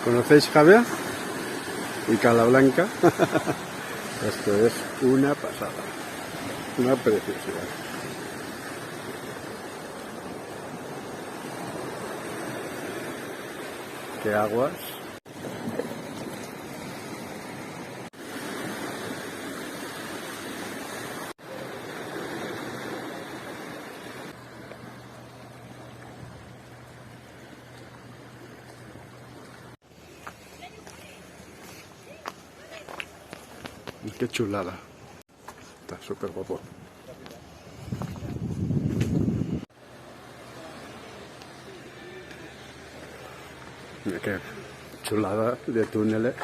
¿Conocéis Javier? Y Cala Blanca. Esto es una pasada, una preciosidad. Qué aguas. Qué chulada. Está súper guapo. Mira qué chulada de túneles.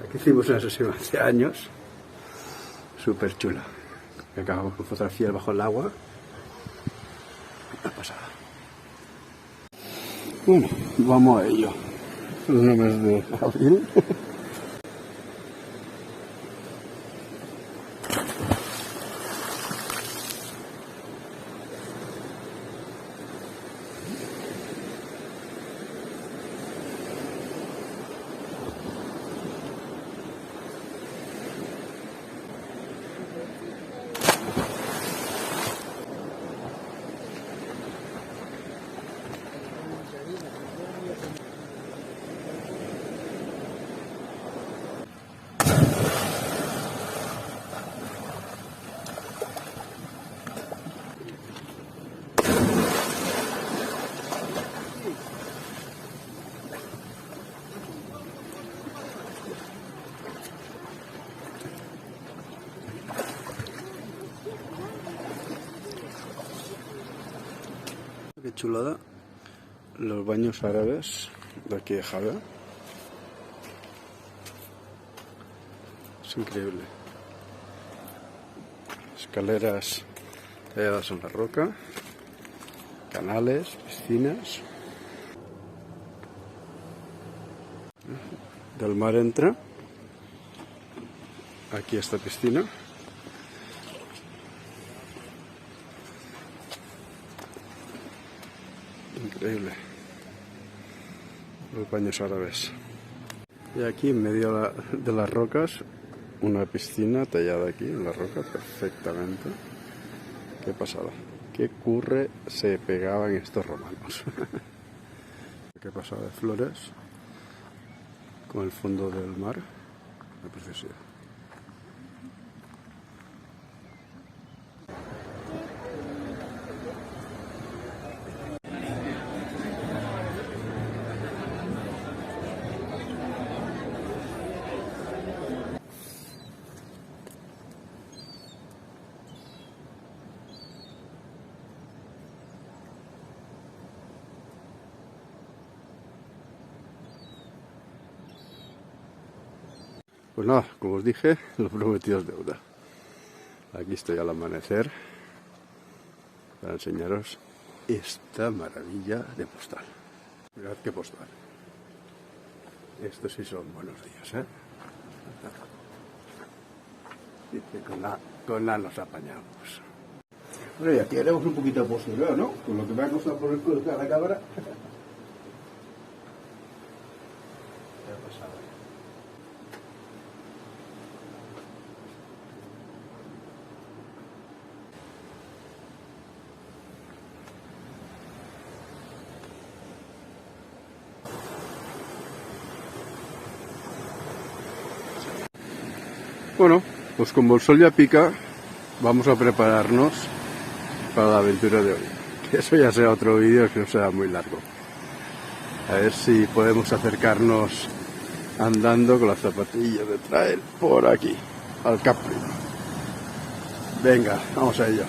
Aquí hicimos una sesión hace años. Súper chula. Acabamos con fotografías bajo el agua. Una pasada. Bueno, vamos a ello. Los mes de abril. Qué chulada los baños árabes de aquí de Java. Es increíble. Escaleras talladas en la roca, canales, piscinas. Del mar entra aquí esta piscina. Increíble. Los baños árabes. Y aquí en medio de las rocas una piscina tallada aquí en la roca perfectamente. Qué pasada. Qué curre se pegaban estos romanos. Qué pasada de flores con el fondo del mar. La preciosidad. Pues nada, como os dije, lo prometido es deuda. Aquí estoy al amanecer para enseñaros esta maravilla de postal. Mirad qué postal. Estos sí son buenos días, ¿eh? Dice, con la nos apañamos. Bueno, y aquí haremos un poquito de postureo, ¿no? Con lo que me ha costado poner colocada la cámara. ¿Qué ha pasado? Bueno, pues como el sol ya pica, vamos a prepararnos para la aventura de hoy. Eso ya será otro vídeo que no será muy largo. A ver si podemos acercarnos andando con las zapatillas de trail por aquí, al Capri. Venga, vamos a ello.